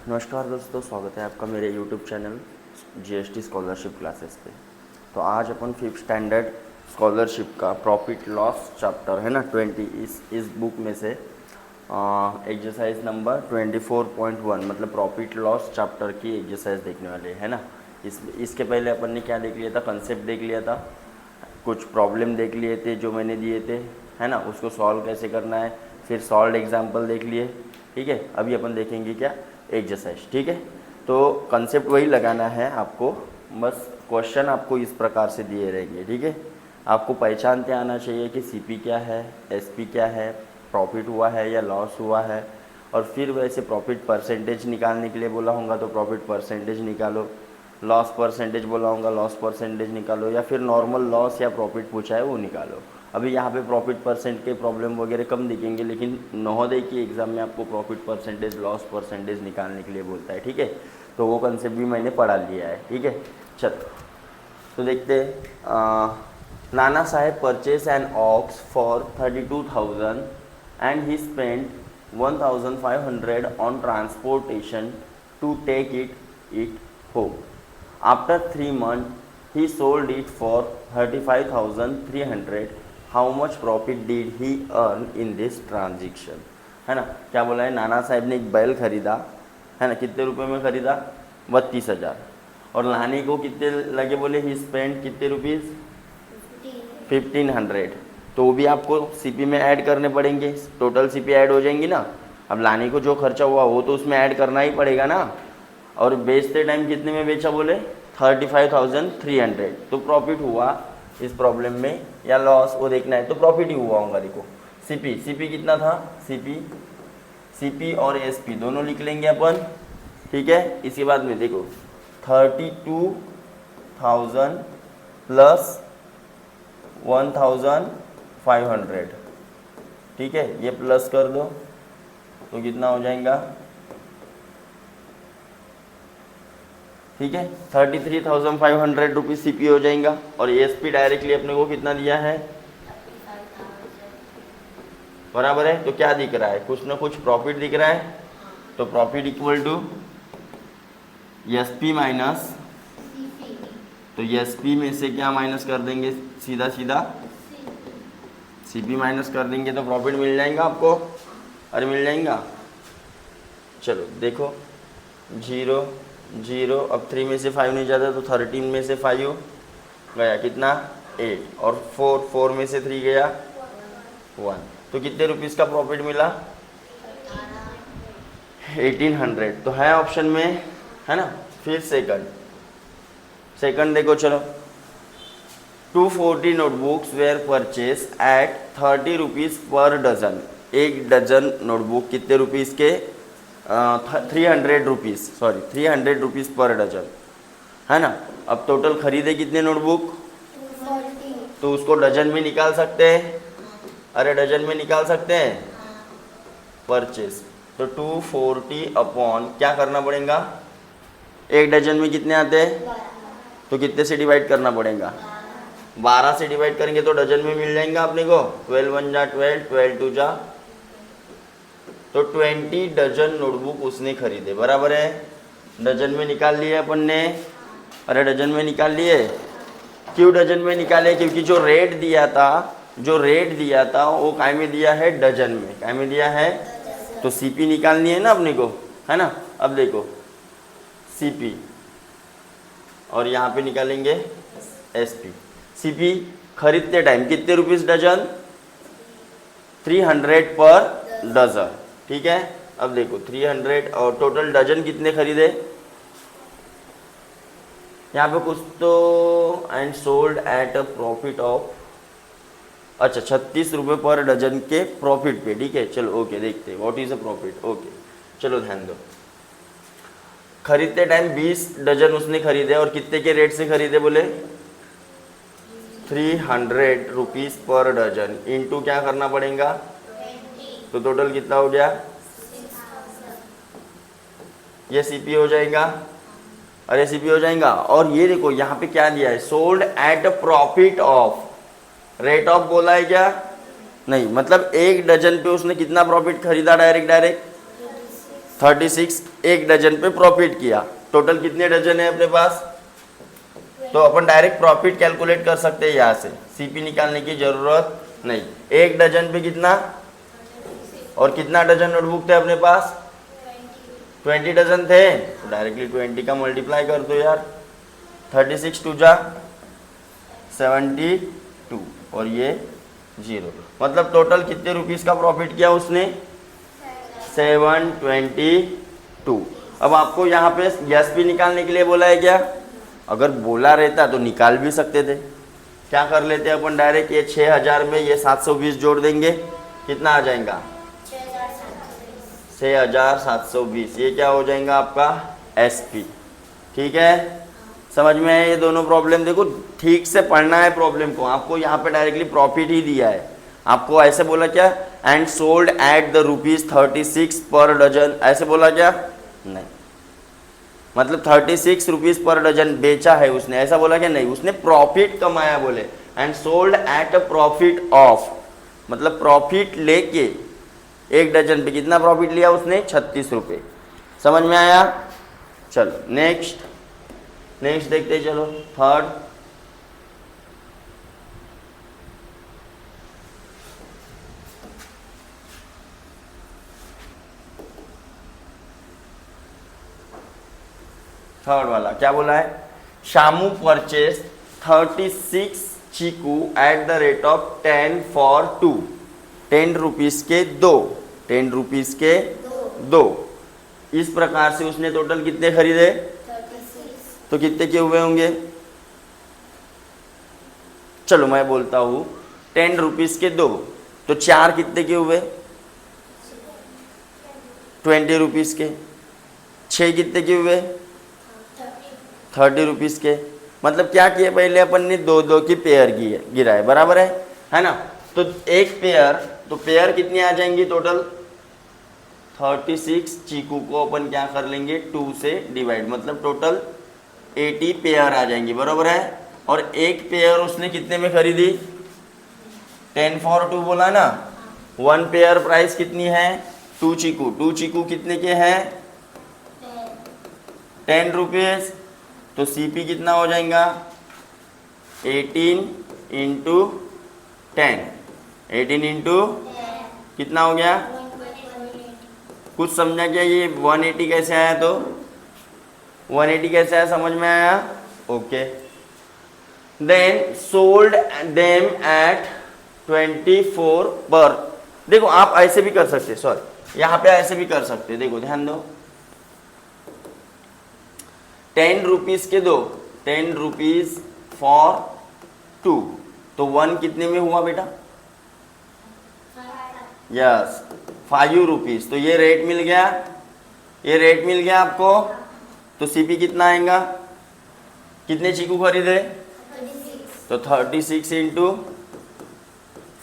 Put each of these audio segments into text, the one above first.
नमस्कार दोस्तों, स्वागत है आपका मेरे YouTube channel GST scholarship classes पे। तो आज अपन 5th स्टैंडर्ड स्कॉलरशिप का प्रॉफिट लॉस चैप्टर है ना 20 इस बुक में से एक्सरसाइज नंबर 24.1 मतलब प्रॉफिट लॉस चैप्टर की एक्सरसाइज देखने वाले है ना। इसके पहले अपन ने क्या देख लिया था, कंसेप्ट देख लिया था, कुछ प्रॉब्लम देख लिए थे जो मैंने दिए थे है ना, उसको सॉल्व कैसे करना है, फिर सॉल्व एग्जाम्पल देख लिए। ठीक है, अभी अपन देखेंगे क्या एक्सरसाइज। ठीक है, तो कंसेप्ट वही लगाना है आपको, बस क्वेश्चन आपको इस प्रकार से दिए रहेंगे। ठीक है, आपको पहचानते आना चाहिए कि सीपी क्या है, एसपी क्या है, प्रॉफिट हुआ है या लॉस हुआ है, और फिर वैसे प्रॉफिट परसेंटेज निकालने के लिए बोला होगा तो प्रॉफिट परसेंटेज निकालो, लॉस परसेंटेज बोला होगा लॉस परसेंटेज निकालो, या फिर नॉर्मल लॉस या प्रॉफिट पूछा है वो निकालो। अभी यहाँ पे प्रॉफिट परसेंट के प्रॉब्लम वगैरह कम दिखेंगे, लेकिन नवोदय की एग्ज़ाम में आपको प्रॉफिट परसेंटेज लॉस परसेंटेज निकालने के लिए बोलता है। ठीक है, तो वो कंसेप्ट भी मैंने पढ़ा लिया है। ठीक है, चलो तो देखते हैं। Nana Saheb purchase an ox for 32,000 and he spend 1,500 on transportation to take it home. After 3 months, he sold it for 35,300. How much profit did he earn in this transaction? है ना, क्या बोला है, नाना साहब ने एक बैल खरीदा है ना, कितने रुपए में खरीदा, 32,000, और लाने को कितने लगे, बोले ही स्पेंड कितने रुपीज़, 1,500। तो वो भी आपको सीपी में ऐड करने पड़ेंगे, टोटल सीपी ऐड हो जाएंगी ना। अब लाने को जो खर्चा हुआ वो तो उसमें ऐड करना ही पड़ेगा ना। और बेचते टाइम कितने में बेचा, बोले 35,300। तो प्रॉफिट हुआ इस प्रॉब्लम में या लॉस वो देखना है, तो प्रॉफिट ही हुआ होगा। देखो सीपी कितना था, सीपी और एसपी दोनों लिख लेंगे अपन। ठीक है, इसके बाद में देखो 32,000 प्लस 1,500। ठीक है, ये प्लस कर दो तो कितना हो जाएगा, ठीक है 33,500 रुपीज़ सीपी हो जाएगा। और एसपी डायरेक्टली अपने को कितना दिया है, बराबर है। तो क्या दिख रहा है, कुछ ना कुछ प्रॉफिट दिख रहा है। तो profit equal to SP minus, तो एसपी में से क्या माइनस कर देंगे, सीधा सीधा सीपी माइनस कर देंगे तो प्रॉफिट मिल जाएगा आपको। अरे मिल जाएगा, चलो देखो 0 0, अब 3 में से 5 नहीं जाता तो 13 में से 5 गया कितना, 8, और 4 में से 3 गया 1। तो कितने रुपीज़ का प्रॉफिट मिला, 1,800। तो है ऑप्शन में है ना। फिर सेकंड देखो, चलो 240 notebooks were purchase at 30 rupees per dozen. एक डजन नोटबुक कितने रुपीज़ के, 300 रुपीज़ पर डजन है ना। अब टोटल खरीदे कितने नोटबुक, 40। तो उसको डजन में निकाल सकते हैं। अरे डजन में निकाल सकते हैं, परचेज। तो 240 अपॉन क्या करना पड़ेगा, एक डजन में कितने आते हैं, तो कितने से डिवाइड करना पड़ेगा, 12 से डिवाइड करेंगे तो डजन में मिल जाएगा अपने को। 12 1 जा 12, 12 2 जा, तो 20 डजन नोटबुक उसने खरीदे, बराबर है। डजन में निकाल लिए अपन ने, अरे डजन में निकाल लिए। क्यों डजन में निकाले, क्योंकि जो रेट दिया था वो काय में दिया है, डजन में, काय में दिया है। तो सीपी निकालनी है ना अपने को, है ना। अब देखो सीपी और यहाँ पे निकालेंगे एसपी। सीपी खरीदते टाइम कितने रुपीस डजन, 300 पर डजन। ठीक है, अब देखो 300 और टोटल डजन कितने खरीदे, यहाँ पे कुछ तो, and sold at a profit of, अच्छा 36 रुपये पर डजन के प्रॉफिट पे। ठीक है, चलो ओके देखते हैं what is a profit. Okay चलो ध्यान दो, खरीदते टाइम 20 डजन उसने खरीदे, और कितने के रेट से खरीदे, बोले 300 रुपीज़ पर डजन, इनटू क्या करना पड़ेगा, तो टोटल कितना हो गया, ये सीपी हो जाएगा। अरे सीपी हो जाएगा। और ये देखो यहाँ पे क्या दिया है, sold at profit of, rate of बोला है क्या, नहीं, मतलब एक डजन पे उसने कितना प्रॉफिट खरीदा, डायरेक्ट 36 एक डजन पे प्रॉफिट किया। टोटल कितने डजन है अपने पास? तो अपन डायरेक्ट प्रॉफिट कैलकुलेट कर सकते हैं यहाँ से, सीपी निकालने की जरूरत नहीं। एक डजन पे कितना, और कितना डजन नोटबुक थे अपने पास? 20 डजन थे, तो डायरेक्टली 20 का मल्टीप्लाई कर दो यार। 36 टू जा 72 और ये 0, मतलब टोटल कितने रुपीस का प्रॉफिट किया उसने? 722। अब आपको यहाँ पे गैस भी निकालने के लिए बोला है क्या? अगर बोला रहता तो निकाल भी सकते थे। क्या कर लेते हैं अपन डायरेक्ट, ये 6000 में ये 720 जोड़ देंगे, कितना आ जाएगा? 6720। ये क्या हो जाएगा आपका? एसपी। ठीक है, समझ में है ये दोनों प्रॉब्लम? देखो ठीक से पढ़ना है प्रॉब्लम को, आपको यहाँ पे डायरेक्टली प्रॉफिट ही दिया है। आपको ऐसे बोला क्या? एंड सोल्ड एट द ₹36 पर डजन, ऐसे बोला क्या? नहीं, मतलब 36 रुपीज पर डजन बेचा है उसने, ऐसा बोला क्या? नहीं, उसने प्रॉफिट कमाया बोले। And sold at a profit of, मतलब प्रॉफिट लेके एक डजन पे कितना प्रॉफिट लिया उसने? 36 रुपये। समझ में आया? चलो नेक्स्ट देखते चलो। थर्ड, वाला क्या बोला है? शामू purchase 36 chikoo at the rate of 10 for 2। 10 rupees के 2, 10 रुपीज के 2। इस प्रकार से उसने टोटल कितने खरीदे? 36। तो कितने के हुए होंगे? चलो मैं बोलता हूँ, 10 रुपीज के 2, तो 4 कितने के हुए? 20 रुपीज के। 6 कितने के हुए? 30 रुपीज के। मतलब क्या किए पहले अपन ने? 2 की पेयर गिरा है, बराबर है ना? तो एक पेयर, तो पेयर कितनी आ जाएंगी टोटल? 36 चीकू को अपन क्या कर लेंगे? 2 से डिवाइड, मतलब टोटल 80 पेयर आ जाएंगी, बराबर है? और एक पेयर उसने कितने में खरीदी? 10 फॉर 2 बोला ना। 1 पेयर प्राइस कितनी है? 2 चीकू। 2 चीकू कितने के हैं? 10 रुपीज। तो सीपी कितना हो जाएगा? 18 इंटू 10। 18 इंटू कितना हो गया? कुछ समझा क्या? ये 180 कैसे आया? तो 180 कैसे आया, समझ में आया? Okay. Then sold them at 24 per. देखो आप ऐसे भी कर सकते, सॉरी यहाँ पे ऐसे भी कर सकते। देखो ध्यान दो, 10 रुपीज के 2, 10 रुपीज फॉर 2, तो 1 कितने में हुआ बेटा? Yes, 5 rupees. तो ये रेट मिल गया, ये रेट मिल गया आपको। तो सीपी कितना आएगा? कितने चीकू खरीदे? 36। तो 36 इंटू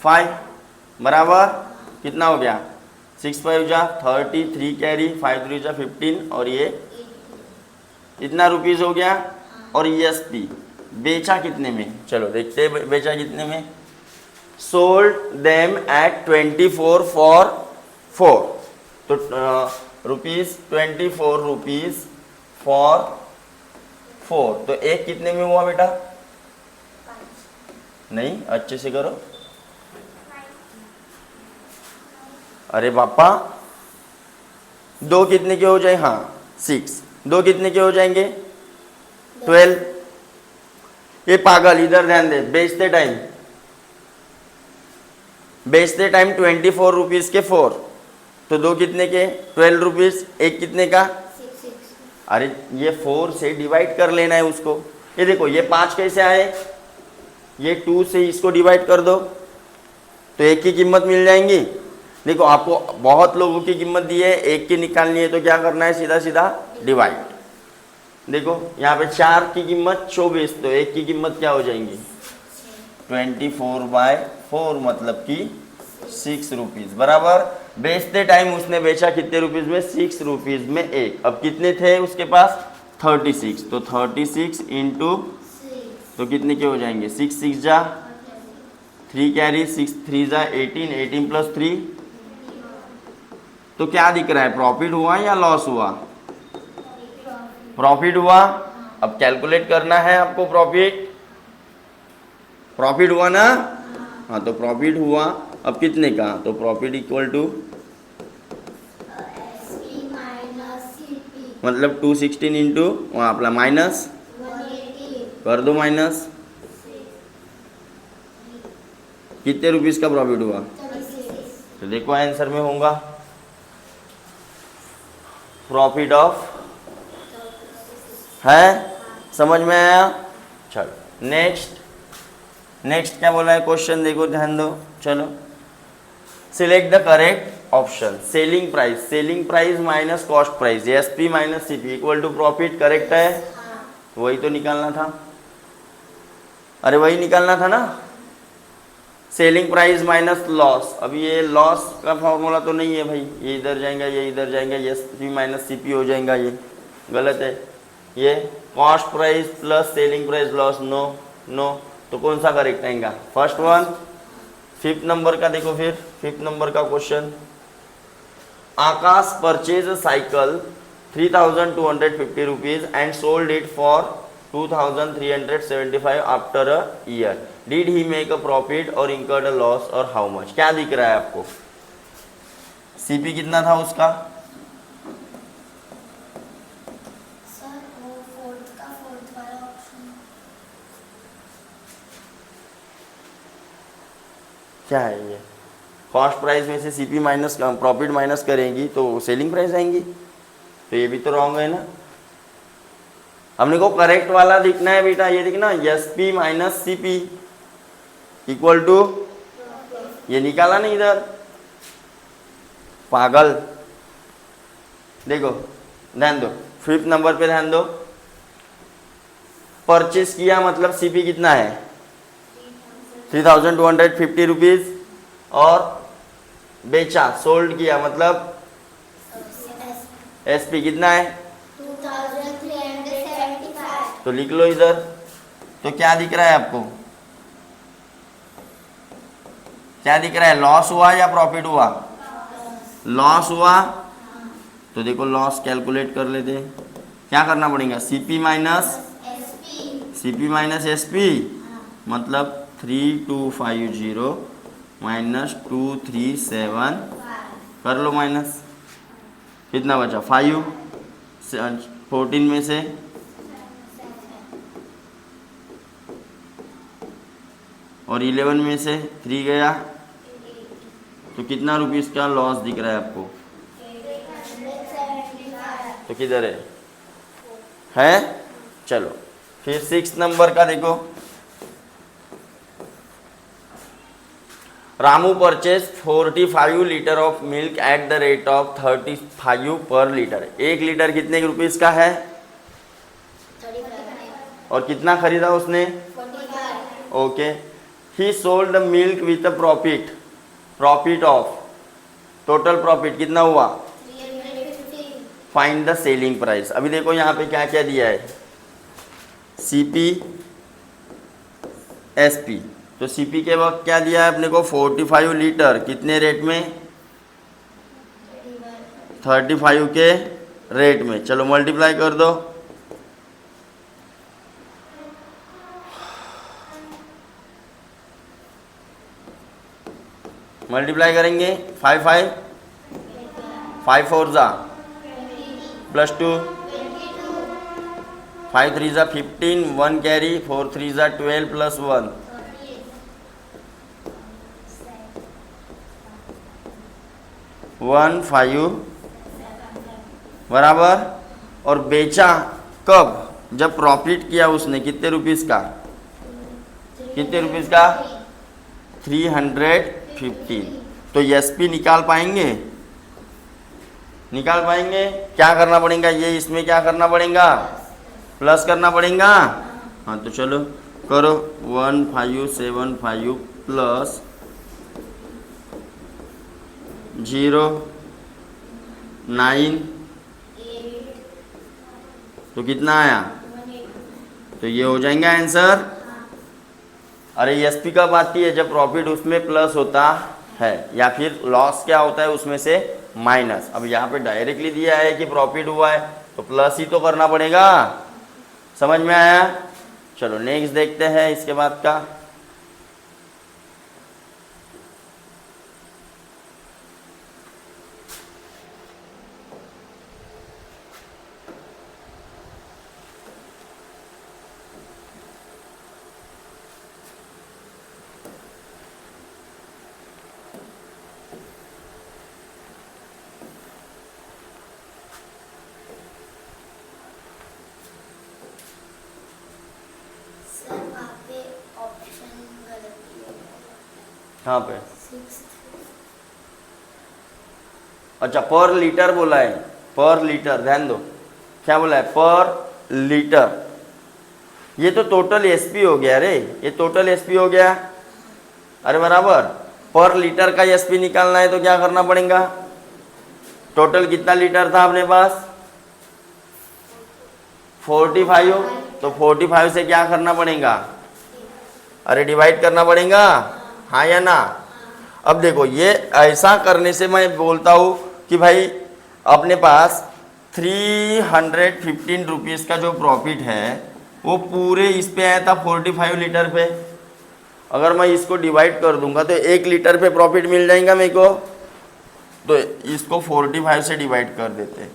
5 बराबर कितना हो गया? 6 5 जा 30, 3 कैरी, 5 3 जा 15, और ये इतना रुपीज हो गया। और एसपी बेचा कितने में? चलो देखते हैं बेचा कितने में। सोल्ड देम एट 24 फॉर 4, तो ₹24 रुपीज फॉर 4, तो एक कितने में हुआ बेटा? नहीं, अच्छे से करो। अरे पापा, 2 कितने के हो जाए? हाँ 6। 2 कितने के हो जाएंगे? 12। ये पागल, इधर ध्यान दे। बेचते टाइम 24 रुपीज के 4, तो 2 कितने के? 12 रुपीज। एक कितने का? 6। अरे ये 4 से डिवाइड कर लेना है उसको। ये देखो, ये 5 कैसे आए? ये 2 से इसको डिवाइड कर दो, तो एक की कीमत मिल जाएंगी। देखो आपको बहुत लोगों की कीमत दी है, एक की निकालनी है, तो क्या करना है? सीधा सीधा डिवाइड। देखो यहाँ पे 4 की कीमत 24, तो एक की कीमत क्या हो जाएंगी? 24/4, मतलब कि 6 रुपीज, बराबर। बेचते टाइम उसने बेचा कितने रुपीज में? 6 रुपीज में एक। अब कितने थे उसके पास? 36, तो 36 इंटू, तो कितने के हो जाएंगे? 6 6 जा 3 कैरी, 6 3 जा 18, 18 प्लस 3, तो क्या दिख रहा है, प्रॉफिट हुआ या लॉस हुआ? प्रॉफिट हुआ। अब कैलकुलेट करना है आपको प्रॉफिट। प्रॉफिट हुआ ना? हाँ, तो प्रॉफिट हुआ। अब कितने का? तो प्रॉफिट इक्वल टू मतलब 216 इंटू आपला माइनस कर दो माइनस, कितने रुपीस का प्रॉफिट हुआ? तो देखो आंसर में होगा प्रॉफिट ऑफ, है? समझ में आया? चलो नेक्स्ट क्या बोला है क्वेश्चन, देखो ध्यान दो। चलो, select the correct option. Selling price minus cost price, SP minus CP equal to profit. Correct है? वही तो निकालना था। अरे वही निकालना था ना, सेलिंग प्राइस माइनस लॉस। अब ये लॉस का फॉर्मूला तो नहीं है भाई, ये इधर जाएगा ये इधर जाएगा, ये एसपी माइनस सीपी हो जाएगा, ये गलत है। ये cost price plus selling price loss, no. तो कौन सा करेक्ट आएगा? First one. फिफ्थ नंबर का देखो, फिर फिफ्थ नंबर का question. Akash purchase a cycle 3250 rupees and sold it for 2375 after a year. Did he make a profit और incurred a loss और हाउ मच? क्या दिख रहा है आपको? सीपी कितना था उसका? क्या है ये? कॉस्ट प्राइस में से सीपी माइनस प्रॉफिट माइनस करेंगी तो सेलिंग प्राइस आएंगी, तो ये भी तो रॉन्ग है ना। हमने को करेक्ट वाला दिखना है बेटा, ये दिखना, SP minus CP equal to, ये निकाला नहीं इधर, पागल। देखो ध्यान दो, फिफ्थ नंबर पे ध्यान दो। परचेस किया मतलब सीपी कितना है? 3250 रुपीज, और बेचा सोल्ड किया मतलब एसपी कितना है? 2375। तो लिख लो इधर। तो क्या दिख रहा है आपको? क्या दिख रहा है? लॉस हुआ या प्रॉफिट हुआ? लॉस हुआ। तो देखो लॉस कैलकुलेट कर लेते हैं। क्या करना पड़ेगा? सीपी माइनस एसपी मतलब 3250 माइनस 237, कर लो माइनस, कितना बचा? 5, 14 में से और 11 में से 3 गया, तो कितना रुपीस का लॉस दिख रहा है आपको? तो किधर है? चलो फिर 6 नंबर का देखो। Ramu purchase 45 litre of milk eight the rate of 35 पर लीटर। 1 लीटर कितने रुपीस का है? और कितना खरीदा उसने? 45। Okay, he sold the milk with a profit of, total profit कितना हुआ? 350। Find the selling price. अभी देखो यहाँ पे क्या क्या दिया है, सीपी एसपी। तो सीपी के वक्त क्या दिया है अपने को? 45 लीटर, कितने रेट में? 35 के रेट में। चलो मल्टीप्लाई कर दो, मल्टीप्लाई करेंगे 5 4 ज़ा प्लस 2, 5 3 ज़ा 15, 1 कैरी, 4 3 ज़ा 12 प्लस 1 15 बराबर। और बेचा कब? जब प्रॉफिट किया उसने, कितने रुपीस का? 315। तो एसपी निकाल पाएंगे? क्या करना पड़ेगा? ये इसमें क्या करना पड़ेगा? प्लस करना पड़ेगा। हाँ तो चलो करो, 1575 प्लस 098, तो कितना आया? तो ये हो जाएगा आंसर। अरे एसपी कब आती है? जब प्रॉफिट उसमें प्लस होता है, या फिर लॉस क्या होता है उसमें से माइनस। अब यहाँ पे डायरेक्टली दिया है कि प्रॉफिट हुआ है तो प्लस ही तो करना पड़ेगा। समझ में आया? चलो नेक्स्ट देखते हैं इसके बाद का। कहाँ पे? अच्छा, पर लीटर बोला है, पर लीटर, ध्यान दो क्या बोला है, पर लीटर। ये तो टोटल एसपी हो गया रे, ये टोटल एसपी हो गया। अरे बराबर, पर लीटर का एसपी निकालना है तो क्या करना पड़ेगा? टोटल कितना लीटर था अपने पास? 45। तो 45 से क्या करना पड़ेगा? अरे डिवाइड करना पड़ेगा, हाँ या ना? अब देखो, ये ऐसा करने से मैं बोलता हूँ कि भाई अपने पास 315 रुपीज़ का जो प्रॉफिट है वो पूरे इस पे आया था 45 लीटर पे। अगर मैं इसको डिवाइड कर दूंगा तो 1 लीटर पे प्रॉफिट मिल जाएगा मेरे को। तो इसको 45 से डिवाइड कर देते हैं।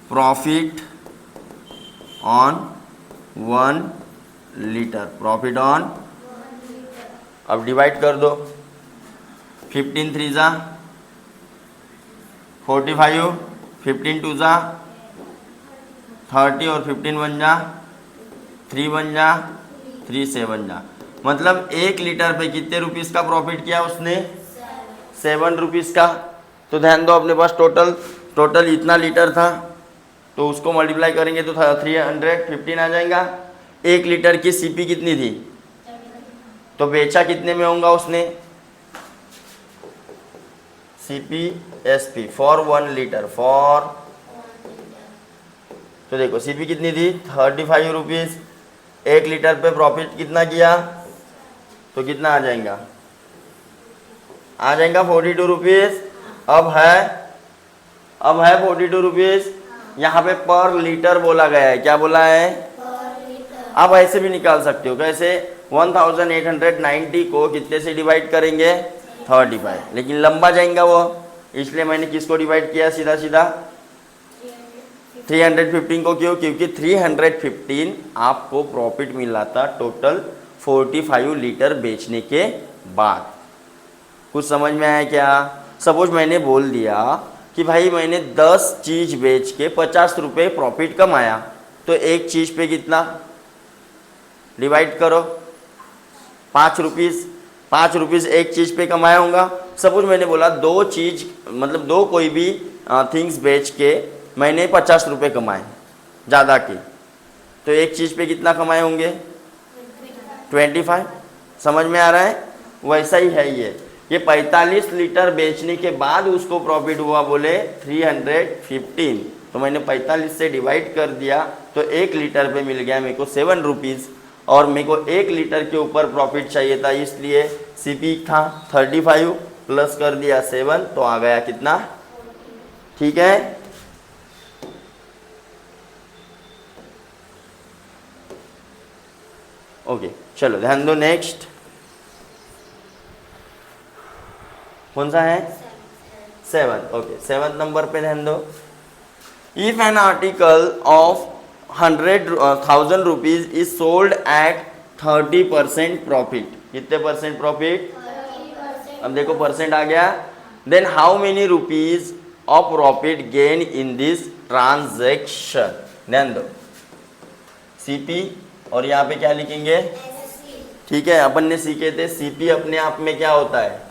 Profit on 1 litre, profit on, अब डिवाइड कर दो। 15 3 जा 45, 15 2 जा 30 और 15 1 जा 3 1 जा 3 7 जा। मतलब 1 लीटर पे कितने रुपीस का प्रॉफिट किया उसने? 7 रुपीस का। तो ध्यान दो, अपने पास टोटल इतना लीटर था तो उसको मल्टीप्लाई करेंगे तो 315 आ जाएगा। 1 लीटर की सीपी कितनी थी? तो बेचा कितने में होगा उसने? CP SP for 1 litre, for, तो देखो सीपी कितनी थी? 35 रुपीज़। 1 लीटर पे प्रॉफिट कितना किया? तो कितना आ जाएगा? आ जाएगा 42 रुपीज़। अब है 42 रुपीज़। यहाँ पे पर लीटर बोला गया है, क्या बोला है? आप ऐसे भी निकाल सकते हो, कैसे? 1890 को कितने से डिवाइड करेंगे? 35, लेकिन लंबा जाएगा वो, इसलिए मैंने किसको डिवाइड किया? सीधा सीधा 315 को। क्यों? क्योंकि 315 आपको प्रॉफिट मिला था टोटल 45 लीटर बेचने के बाद। कुछ समझ में आया क्या? सपोज मैंने बोल दिया कि भाई मैंने 10 चीज़ बेच के 50 रुपये प्रॉफिट कमाया, तो एक चीज़ पे कितना? डिवाइड करो, 5 रुपीज़ एक चीज़ पे कमाया होगा। सपोज मैंने बोला 2 चीज़, मतलब 2 कोई भी थिंग्स बेच के मैंने 50 रुपये कमाए ज़्यादा के, तो एक चीज़ पे कितना कमाए होंगे? 25। समझ में आ रहा है? वैसा ही है ये 45 लीटर बेचने के बाद उसको प्रॉफिट हुआ बोले 315, तो मैंने 45 से डिवाइड कर दिया तो 1 लीटर पे मिल गया मेरे को 7 रुपीज़, और मेरे को 1 लीटर के ऊपर प्रॉफिट चाहिए था, इसलिए सीपी था 35 प्लस कर दिया 7, तो आ गया कितना? ठीक है। ओके, चलो ध्यान दो। नेक्स्ट कौन सा है? 7। ओके, 7 नंबर पे ध्यान दो। If an article of 100,000 rupees is sold at 30% profit, कितने परसेंट प्रॉफिट? अब देखो परसेंट आ गया। Then how many rupees of profit gain in this transaction? ध्यान दो, सीपी और यहाँ पे क्या लिखेंगे? ठीक है, अपन ने सीखे थे सीपी अपने आप में क्या होता है?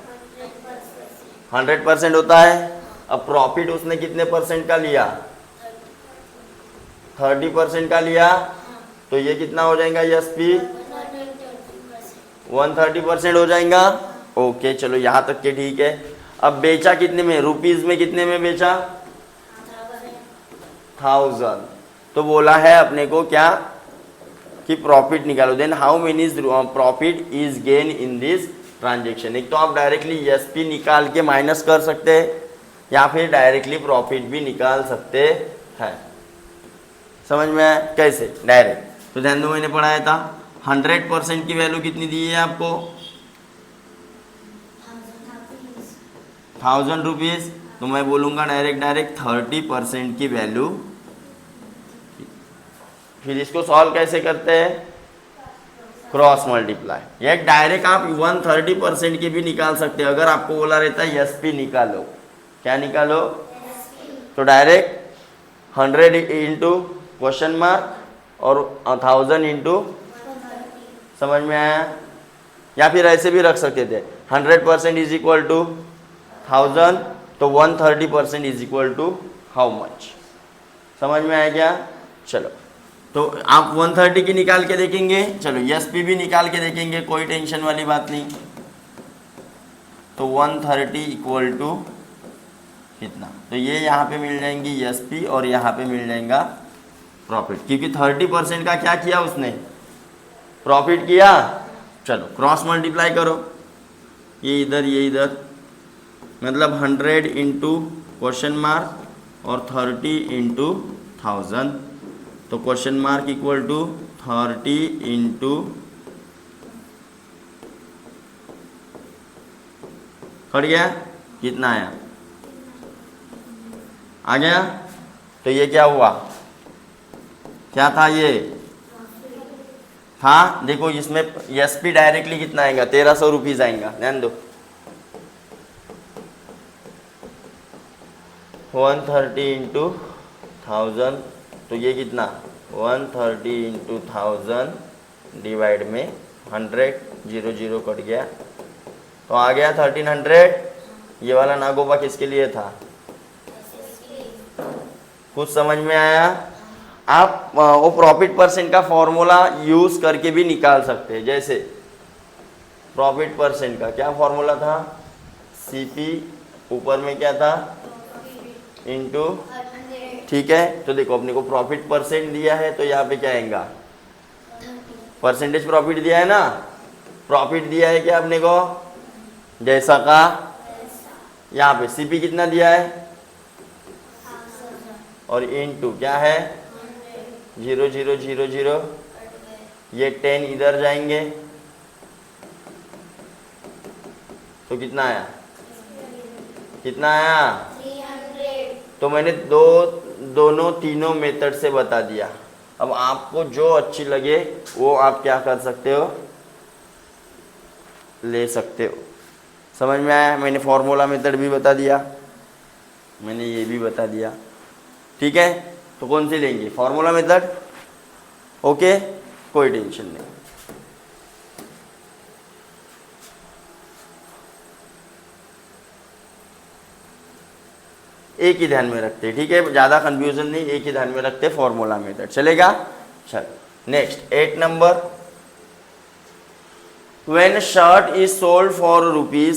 100% होता है। अब प्रॉफिट उसने कितने परसेंट का लिया? 30% का लिया, तो ये कितना हो जाएगा? एसपी 130% हो जाएगा। ओके, चलो यहाँ तक के ठीक है। अब बेचा कितने में? रुपीज में कितने में बेचा? 1000। तो बोला है अपने को क्या कि प्रॉफिट निकालो। Then how many profit is gain in this transaction. एक तो आप डायरेक्टली एसपी निकाल के माइनस कर सकते हैं या फिर डायरेक्टली प्रॉफिट भी निकाल सकते हैं। समझ में आया कैसे डायरेक्ट? तो ध्यान दो, मैंने पढ़ाया था 100% की वैल्यू कितनी दी है आपको? 1000 रुपीज़। तो मैं बोलूँगा डायरेक्ट 30% की वैल्यू। फिर इसको सॉल्व कैसे करते हैं? Cross multiply. या डायरेक्ट आप 130% की भी निकाल सकते हो। अगर आपको बोला रहता है एसपी निकालो, क्या निकालो? तो डायरेक्ट 100 इंटू क्वेश्चन मार्क और 1000 इंटू, समझ में आया? या फिर ऐसे भी रख सकते थे 100% इज इक्वल टू 1000, तो 130% is equal to how much? समझ में आया क्या? चलो, तो आप 130 की निकाल के देखेंगे। चलो एसपी भी निकाल के देखेंगे, कोई टेंशन वाली बात नहीं। तो 130 इक्वल टू कितना? तो ये यहाँ पे मिल जाएंगी एसपी और यहाँ पे मिल जाएगा प्रॉफिट, क्योंकि 30% का क्या किया उसने? प्रॉफिट किया। चलो क्रॉस मल्टीप्लाई करो, ये इधर, मतलब 100 इंटू क्वेश्चन मार्क और 30 इंटू 1000। तो question mark equal to 30 into, cut गया? कितना आया? आ गया? तो ये क्या हुआ? क्या था ये? था, देखो इसमें एसपी डायरेक्टली कितना आएगा? 1300 रुपीज़ आएगा। ध्यान दो, 130 इंटू 1000, तो ये कितना? 130 इंटू 1000 डिवाइड में 100, 0 कट गया, तो आ गया 1300। ये वाला नागोबा किसके लिए था? कुछ समझ में आया? आप वो प्रॉफिट परसेंट का फॉर्मूला यूज करके भी निकाल सकते हैं। जैसे प्रॉफिट परसेंट का क्या फॉर्मूला था? सीपी ऊपर में क्या था? इनटू, ठीक है। तो देखो अपने को प्रॉफिट परसेंट दिया है, तो यहाँ पे क्या आएगा? परसेंटेज प्रॉफिट दिया है ना, प्रॉफिट दिया है क्या अपने को? जैसा का यहाँ पे सीपी कितना दिया है और इनटू क्या है? 0, ये 10 इधर जाएंगे, तो कितना आया? कितना आया? 300। तो मैंने दोनों तीनों मेथड से बता दिया। अब आपको जो अच्छी लगे वो आप क्या कर सकते हो? ले सकते हो। समझ में आया? मैंने फॉर्मूला मेथड भी बता दिया, मैंने ये भी बता दिया, ठीक है। तो कौन सी लेंगे? Formula method. ओके, कोई टेंशन नहीं। एक ही ध्यान में रखते, ठीक है, ज़्यादा कंफ्यूजन नहीं, एक ही ध्यान में रखते, फॉर्मूला मेथड चलेगा। चलो next 8 number. When shirt is sold for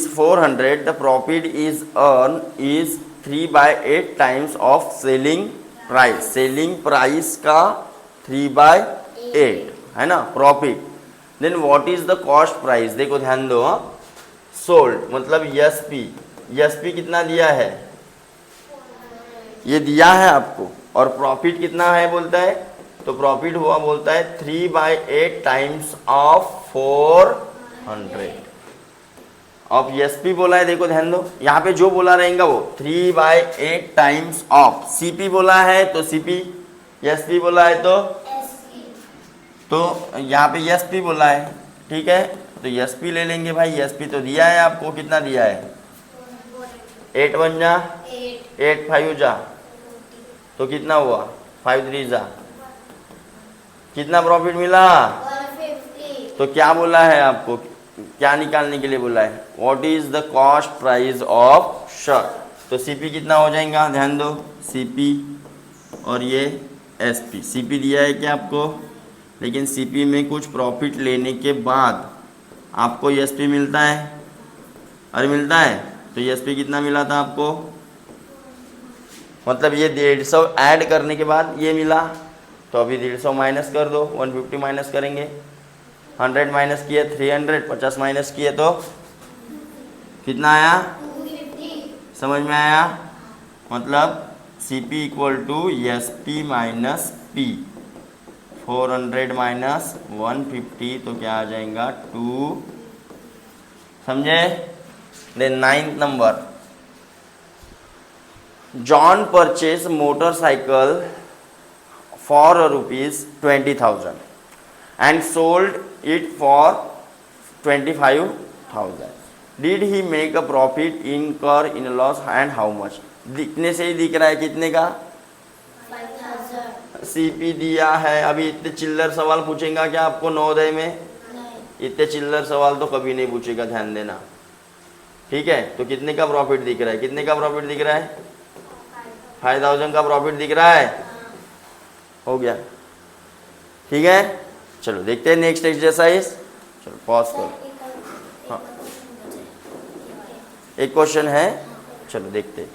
₹400, the profit is earned is 3/8 times of selling price। Selling price का 3/8 है ना प्रॉफिट। Then what is the cost price? देखो ध्यान दो, सोल्ड मतलब एसपी कितना दिया है? ये दिया है आपको, और प्रॉफिट कितना है बोलता है? तो प्रॉफिट हुआ बोलता है 3/8 टाइम्स ऑफ 400 ऑफ एसपी बोला है। देखो ध्यान दो, यहाँ पे जो बोला रहेगा वो 3/8 टाइम्स ऑफ सीपी बोला है, तो सीपी, एसपी बोला है तो यहाँ पे एसपी बोला है, ठीक है। तो एसपी ले लेंगे भाई, एसपी तो दिया है आपको, कितना दिया है? 8 1 जा 8 5 जा, तो कितना हुआ? 5 3 जा, कितना प्रॉफिट मिला? 150। तो क्या बोला है आपको, क्या निकालने के लिए बोला है? What is the cost price of shirt. तो सीपी कितना हो जाएगा? ध्यान दो, सीपी और ये एसपी। सीपी दिया है क्या आपको? लेकिन सीपी में कुछ प्रॉफिट लेने के बाद आपको एसपी मिलता है, अरे मिलता है। तो एसपी कितना मिला था आपको? मतलब ये 150 ऐड करने के बाद ये मिला, तो अभी 150 माइनस कर दो, 150 माइनस करेंगे, 100 माइनस किए 300, 50 माइनस किए तो कितना आया? 250. समझ में आया? मतलब C P equal to S P minus P, 400 माइनस 150 तो क्या आ जाएगा 2, समझे? Then 9th number, John purchase motorcycle for ₹20,000 and sold it for 25,000. Did he make a profit, incur in loss and how much? दिखने से ही दिख रहा है कितने का? 5,000. सीपी दिया है। अभी इतने चिल्लर सवाल पूछेगा क्या आपको नवोदय में? नहीं. इतने चिल्लर सवाल तो कभी नहीं पूछेगा, ध्यान देना, ठीक है? तो कितने का प्रॉफिट दिख रहा है? कितने का प्रॉफिट दिख रहा है? 5,000 का प्रॉफिट दिख रहा है। हो गया, ठीक है? चलो देखते हैं नेक्स्ट एक्सरसाइज। चलो पॉज करो। हाँ, एक क्वेश्चन है, चलो देखते हैं।